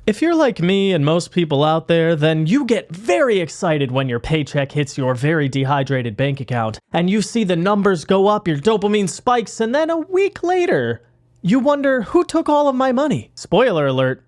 If you're like me and most people out there, then you get very excited when your paycheck hits your very dehydrated bank account, and you see the numbers go up, your dopamine spikes, and then a week later, you wonder, who took all of my money? Spoiler alert,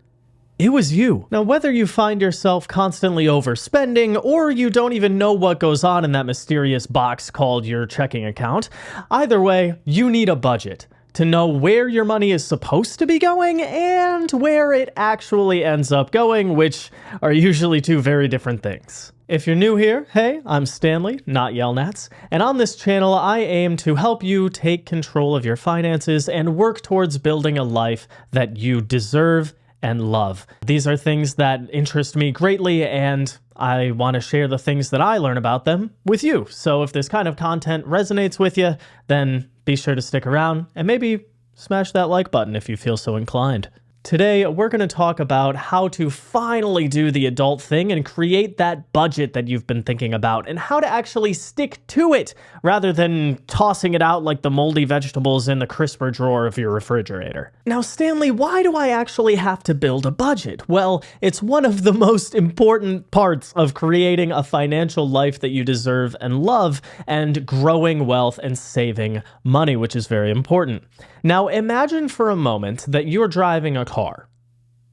it was you. Now, whether you find yourself constantly overspending, or you don't even know what goes on in that mysterious box called your checking account, either way, you need a budget to know where your money is supposed to be going and where it actually ends up going, which are usually two very different things. If you're new here, hey, I'm Stanley, not Yelnats, and on this channel I aim to help you take control of your finances and work towards building a life that you deserve and love. These are things that interest me greatly, and I want to share the things that I learn about them with you. So if this kind of content resonates with you, then be sure to stick around and maybe smash that like button if you feel so inclined. Today, we're going to talk about how to finally do the adult thing and create that budget that you've been thinking about, and how to actually stick to it rather than tossing it out like the moldy vegetables in the crisper drawer of your refrigerator. Now, Stanley, why do I actually have to build a budget? Well, it's one of the most important parts of creating a financial life that you deserve and love, and growing wealth and saving money, which is very important. Now, imagine for a moment that you're driving a car,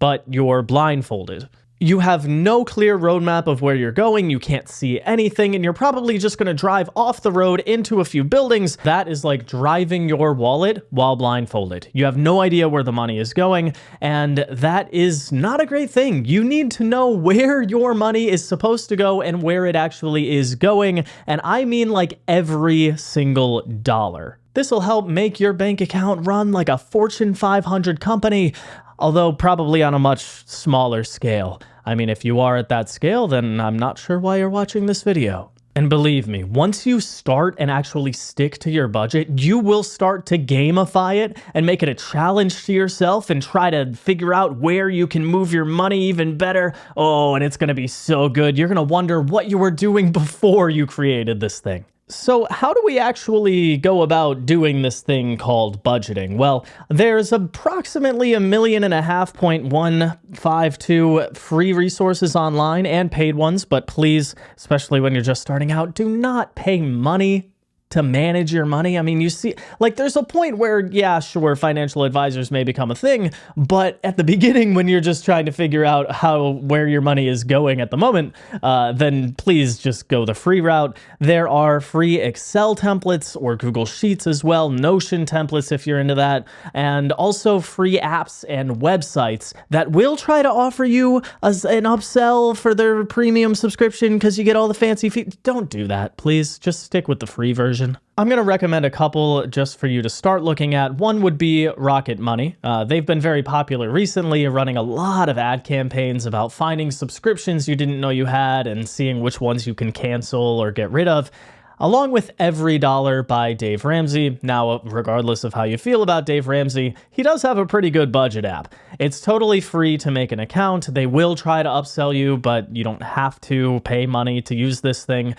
but you're blindfolded. You have no clear roadmap of where you're going, you can't see anything, and you're probably just going to drive off the road into a few buildings. That is like driving your wallet while blindfolded. You have no idea where the money is going, and that is not a great thing. You need to know where your money is supposed to go and where it actually is going, and I mean like every single dollar. This will help make your bank account run like a Fortune 500 company, although probably on a much smaller scale. I mean, if you are at that scale, then I'm not sure why you're watching this video. And believe me, once you start and actually stick to your budget, you will start to gamify it and make it a challenge to yourself and try to figure out where you can move your money even better. Oh, and it's going to be so good. You're going to wonder what you were doing before you created this thing. So how do we actually go about doing this thing called budgeting? Well, there's approximately 1.152 free resources online and paid ones, but please, especially when you're just starting out, do not pay money to manage your money. I mean, you see, like, there's a point where, yeah, sure, financial advisors may become a thing, but at the beginning, when you're just trying to figure out where your money is going at the moment, then please just go the free route. There are free Excel templates or Google Sheets as well, Notion templates if you're into that, and also free apps and websites that will try to offer you an upsell for their premium subscription because you get all the fancy features. Don't do that, please. Just stick with the free version. I'm going to recommend a couple just for you to start looking at. One would be Rocket Money. They've been very popular recently, running a lot of ad campaigns about finding subscriptions you didn't know you had and seeing which ones you can cancel or get rid of. Along with Every Dollar by Dave Ramsey. Now, regardless of how you feel about Dave Ramsey, he does have a pretty good budget app. It's totally free to make an account. They will try to upsell you, but you don't have to pay money to use this thing.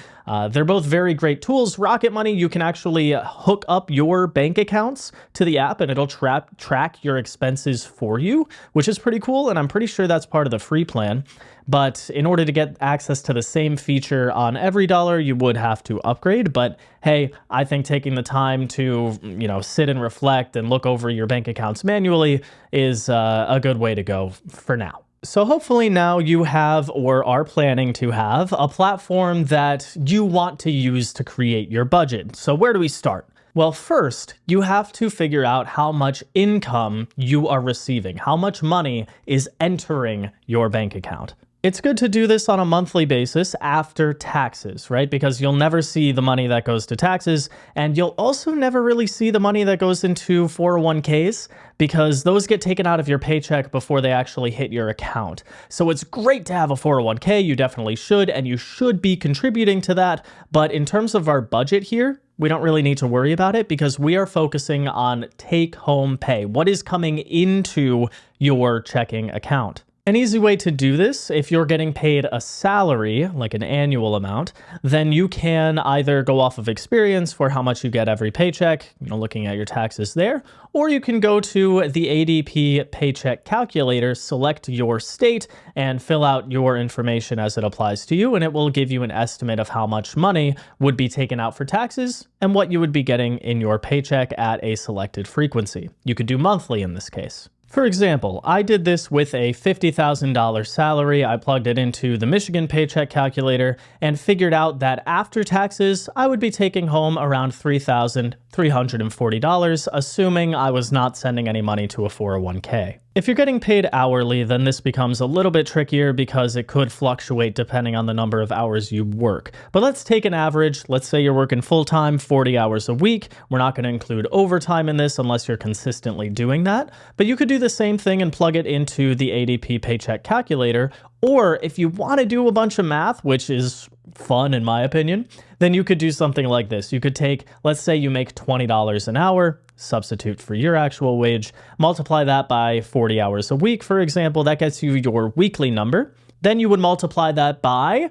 They're both very great tools. Rocket Money, you can actually hook up your bank accounts to the app and it'll track your expenses for you, which is pretty cool, and I'm pretty sure that's part of the free plan. But in order to get access to the same feature on Every Dollar, you would have to upgrade. But hey, I think taking the time to, sit and reflect and look over your bank accounts manually is a good way to go for now. So hopefully now you have, or are planning to have, a platform that you want to use to create your budget. So where do we start? Well, first, you have to figure out how much income you are receiving, how much money is entering your bank account. It's good to do this on a monthly basis after taxes, right? Because you'll never see the money that goes to taxes, and you'll also never really see the money that goes into 401ks because those get taken out of your paycheck before they actually hit your account. So it's great to have a 401k, you definitely should, and you should be contributing to that. But in terms of our budget here, we don't really need to worry about it because we are focusing on take-home pay, what is coming into your checking account. An easy way to do this, if you're getting paid a salary, like an annual amount, then you can either go off of experience for how much you get every paycheck, looking at your taxes there, or you can go to the ADP paycheck calculator, select your state, and fill out your information as it applies to you, and it will give you an estimate of how much money would be taken out for taxes and what you would be getting in your paycheck at a selected frequency. You could do monthly in this case. For example, I did this with a $50,000 salary. I plugged it into the Michigan paycheck calculator and figured out that after taxes, I would be taking home around $3,340, assuming I was not sending any money to a 401k. If you're getting paid hourly, then this becomes a little bit trickier because it could fluctuate depending on the number of hours you work. But let's take an average. Let's say you're working full-time, 40 hours a week. We're not going to include overtime in this unless you're consistently doing that. But you could do the same thing and plug it into the ADP paycheck calculator. Or if you want to do a bunch of math, which is fun in my opinion, then you could do something like this. You could take, let's say you make $20 an hour, substitute for your actual wage, multiply that by 40 hours a week, for example, that gets you your weekly number. Then you would multiply that by,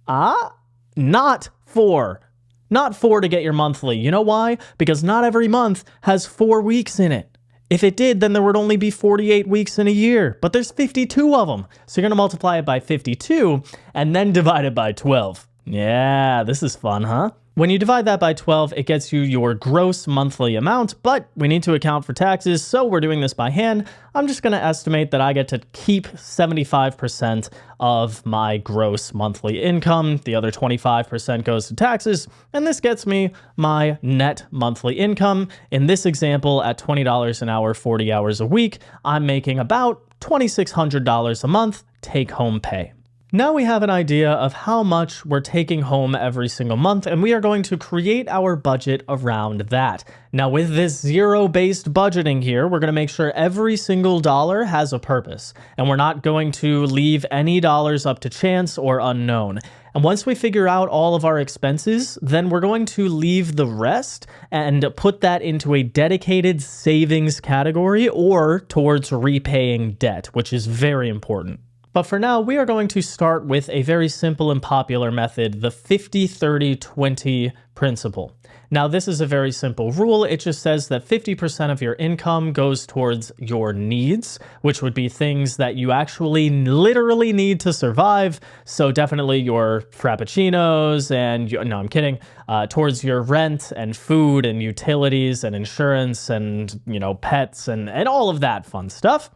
not 4. Not 4 to get your monthly. You know why? Because not every month has 4 weeks in it. If it did, then there would only be 48 weeks in a year, but there's 52 of them. So you're going to multiply it by 52 and then divide it by 12. Yeah, this is fun, huh? When you divide that by 12, it gets you your gross monthly amount, but we need to account for taxes, so we're doing this by hand. I'm just going to estimate that I get to keep 75% of my gross monthly income. The other 25% goes to taxes, and this gets me my net monthly income. In this example, at $20 an hour, 40 hours a week, I'm making about $2,600 a month take-home pay. Now we have an idea of how much we're taking home every single month, and we are going to create our budget around that. Now with this zero-based budgeting here, we're going to make sure every single dollar has a purpose, and we're not going to leave any dollars up to chance or unknown. And once we figure out all of our expenses, then we're going to leave the rest and put that into a dedicated savings category or towards repaying debt, which is very important. But for now, we are going to start with a very simple and popular method, the 50-30-20 principle. Now, this is a very simple rule. It just says that 50% of your income goes towards your needs, which would be things that you actually literally need to survive. So definitely your frappuccinos and, no, I'm kidding, towards your rent and food and utilities and insurance and, pets and all of that fun stuff.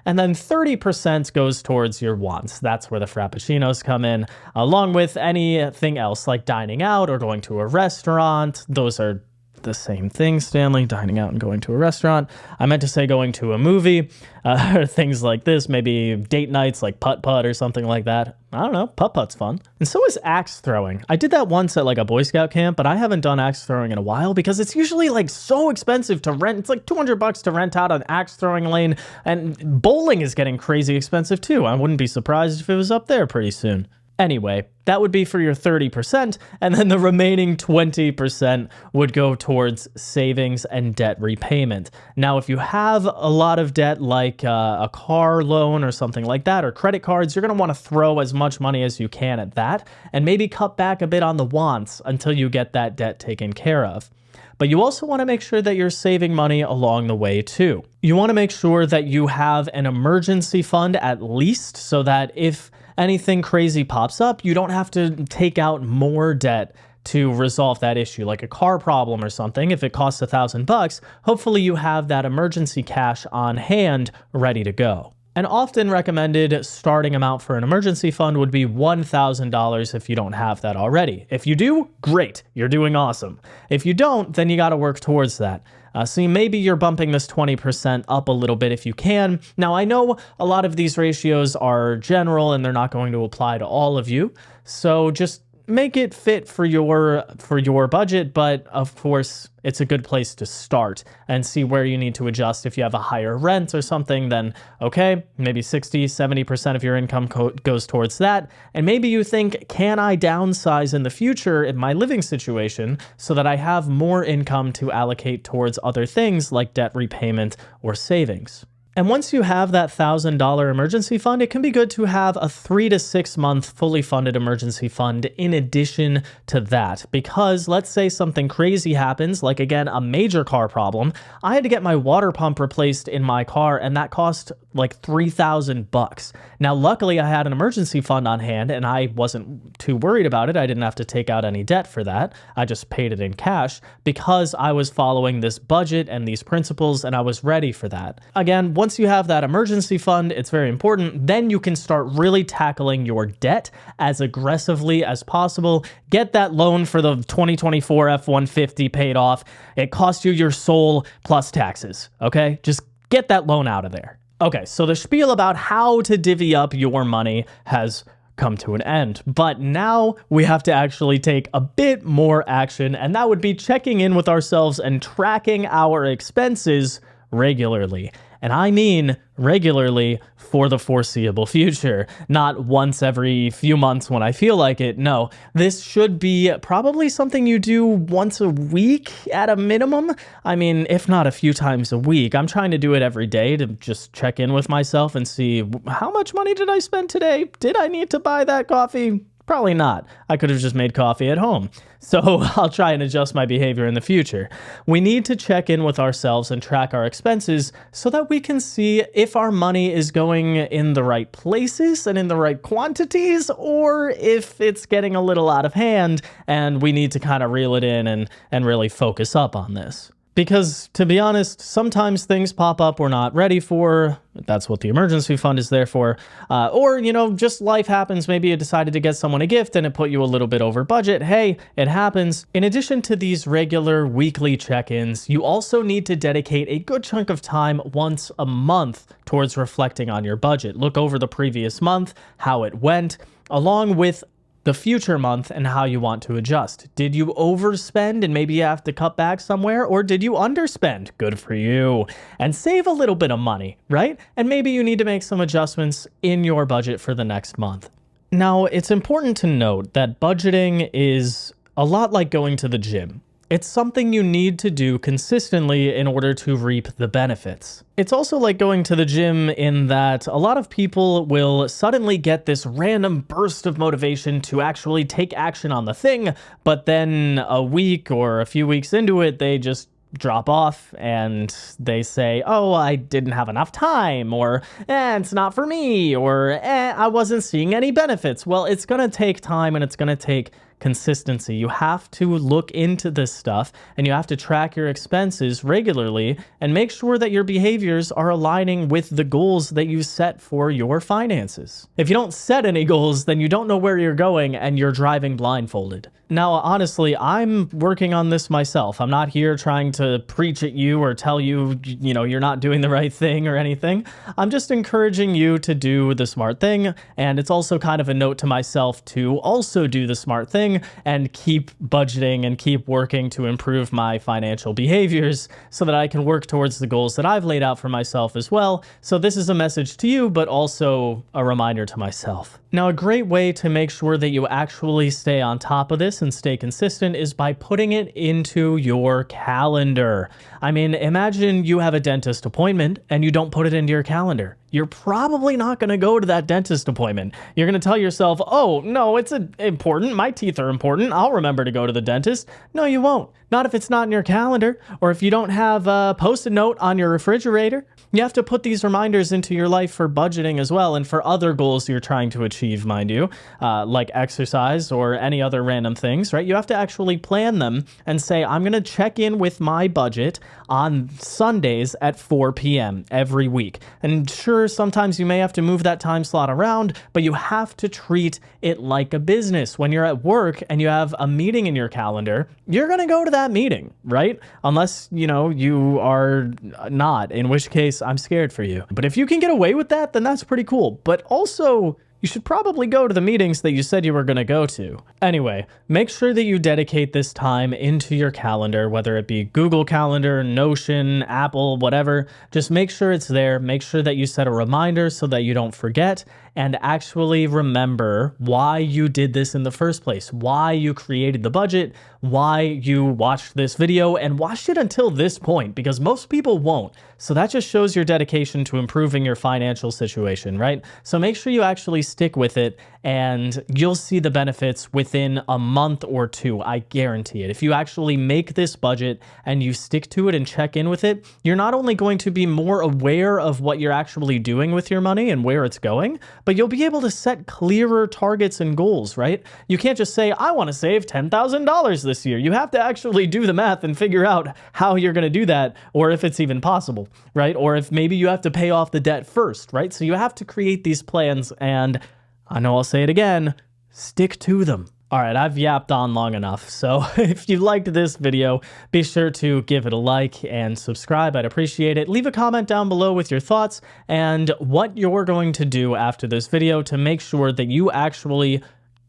And then 30% goes towards your wants. That's where the frappuccinos come in, along with anything else like dining out or going to a restaurant. Those are the same thing, Stanley, dining out and going to a restaurant. I meant to say going to a movie, or things like this, maybe date nights like putt-putt or something like that. I don't know, putt-putt's fun. And so is axe throwing. I did that once at like a Boy Scout camp, but I haven't done axe throwing in a while because it's usually like so expensive to rent. It's like $200 to rent out an axe throwing lane, and bowling is getting crazy expensive too. I wouldn't be surprised if it was up there pretty soon. Anyway, that would be for your 30%, and then the remaining 20% would go towards savings and debt repayment. Now, if you have a lot of debt like a car loan or something like that, or credit cards, you're going to want to throw as much money as you can at that, and maybe cut back a bit on the wants until you get that debt taken care of. But you also want to make sure that you're saving money along the way too. You want to make sure that you have an emergency fund at least, so that if anything crazy pops up, you don't have to take out more debt to resolve that issue, like a car problem or something. If it costs $1,000, hopefully you have that emergency cash on hand ready to go. An often recommended starting amount for an emergency fund would be $1,000 if you don't have that already. If you do, great, you're doing awesome. If you don't, then you got to work towards that. So maybe you're bumping this 20% up a little bit if you can. Now, I know a lot of these ratios are general and they're not going to apply to all of you. So just make it fit for your budget, but of course, it's a good place to start and see where you need to adjust. If you have a higher rent or something, then okay, maybe 60-70% of your income goes towards that. And maybe you think, can I downsize in the future in my living situation so that I have more income to allocate towards other things like debt repayment or savings? And once you have that $1,000 emergency fund, it can be good to have a 3 to 6 month fully funded emergency fund in addition to that. Because let's say something crazy happens, like again, a major car problem. I had to get my water pump replaced in my car, and that cost like $3,000. Now, luckily I had an emergency fund on hand and I wasn't too worried about it. I didn't have to take out any debt for that. I just paid it in cash because I was following this budget and these principles, and I was ready for that. Again, once you have that emergency fund, it's very important. Then you can start really tackling your debt as aggressively as possible. Get that loan for the 2024 F-150 paid off. It cost you your soul plus taxes, okay? Just get that loan out of there. Okay, so the spiel about how to divvy up your money has come to an end. But now we have to actually take a bit more action, and that would be checking in with ourselves and tracking our expenses regularly. And I mean regularly for the foreseeable future, not once every few months when I feel like it. No, this should be probably something you do once a week at a minimum. I mean, if not a few times a week. I'm trying to do it every day to just check in with myself and see how much money did I spend today? Did I need to buy that coffee? Probably not. I could have just made coffee at home. So I'll try and adjust my behavior in the future. We need to check in with ourselves and track our expenses so that we can see if our money is going in the right places and in the right quantities, or if it's getting a little out of hand and we need to kind of reel it in and really focus up on this. Because, to be honest, sometimes things pop up we're not ready for. That's what the emergency fund is there for. Or, just life happens. Maybe you decided to get someone a gift and it put you a little bit over budget. Hey, it happens. In addition to these regular weekly check-ins, you also need to dedicate a good chunk of time once a month towards reflecting on your budget. Look over the previous month, how it went, along with the future month and how you want to adjust. Did you overspend and maybe you have to cut back somewhere, or did you underspend? Good for you. And save a little bit of money, right? And maybe you need to make some adjustments in your budget for the next month. Now, it's important to note that budgeting is a lot like going to the gym. It's something you need to do consistently in order to reap the benefits. It's also like going to the gym in that a lot of people will suddenly get this random burst of motivation to actually take action on the thing, but then a week or a few weeks into it, they just drop off and they say, oh, I didn't have enough time, or it's not for me, or I wasn't seeing any benefits. Well, it's going to take time and it's going to take consistency. You have to look into this stuff and you have to track your expenses regularly and make sure that your behaviors are aligning with the goals that you set for your finances. If you don't set any goals, then you don't know where you're going and you're driving blindfolded. Now, honestly, I'm working on this myself. I'm not here trying to preach at you or tell you, you're not doing the right thing or anything. I'm just encouraging you to do the smart thing. And it's also kind of a note to myself to also do the smart thing and keep budgeting and keep working to improve my financial behaviors so that I can work towards the goals that I've laid out for myself as well. So this is a message to you, but also a reminder to myself. Now, a great way to make sure that you actually stay on top of this and stay consistent is by putting it into your calendar. I mean, imagine you have a dentist appointment and you don't put it into your calendar. You're probably not going to go to that dentist appointment. You're going to tell yourself, oh, no, it's important. My teeth are important. I'll remember to go to the dentist. No, you won't. Not if it's not in your calendar, or if you don't have a Post-it note on your refrigerator. You have to put these reminders into your life for budgeting as well, and for other goals you're trying to achieve, mind you, like exercise or any other random things, right? You have to actually plan them and say, I'm going to check in with my budget on Sundays at 4 p.m. every week. And sure, sometimes you may have to move that time slot around, but you have to treat it like a business. When you're at work and you have a meeting in your calendar, you're going to go to that meeting, right? Unless, you are not, in which case I'm scared for you. But if you can get away with that, then that's pretty cool. But also, you should probably go to the meetings that you said you were going to go to. Anyway, make sure that you dedicate this time into your calendar, whether it be Google Calendar, Notion, Apple, whatever. Just make sure it's there. Make sure that you set a reminder so that you don't forget. and actually remember why you did this in the first place, why you created the budget, why you watched this video and watched it until this point, because most people won't. So that just shows your dedication to improving your financial situation, right? So make sure you actually stick with it and you'll see the benefits within a month or two. I guarantee it. If you actually make this budget and you stick to it and check in with it, you're not only going to be more aware of what you're actually doing with your money and where it's going, but you'll be able to set clearer targets and goals, right? You can't just say, I want to save $10,000 this year. You have to actually do the math and figure out how you're going to do that, or if it's even possible, right? Or if maybe you have to pay off the debt first, right? So you have to create these plans, and I know I'll say it again, stick to them. All right, I've yapped on long enough. So if you liked this video, be sure to give it a like and subscribe. I'd appreciate it. Leave a comment down below with your thoughts and what you're going to do after this video to make sure that you actually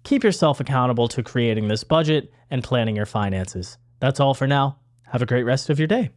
keep yourself accountable to creating this budget and planning your finances. That's all for now. Have a great rest of your day.